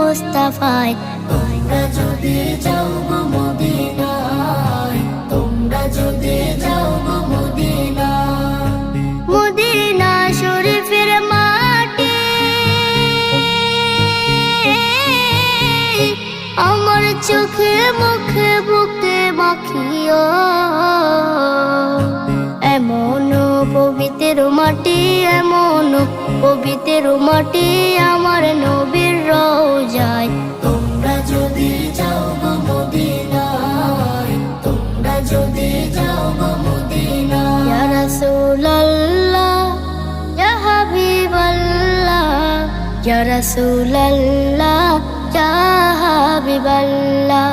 মুস্তাফায়। তোমরা যদি যাও গো মদিনায়, তোমরা যদি যাও গো মদিনায়, মদিনা শরীফের মাটি আমার চোখে মুখে বুকে মাখিও। এমন পবিত্র মাটি, এমন পবিত্র মাটি আমার নবীর রওজায়। তোমরা যদি যাও গো মদিনায়, তোমরা যদি যাও গো মদিনায়। ইয়া রাসূলুল্লাহ ইয়া হাবিবাল্লাহ, ইয়া রাসূলুল্লাহ ইয়া হাবিবাল্লাহ।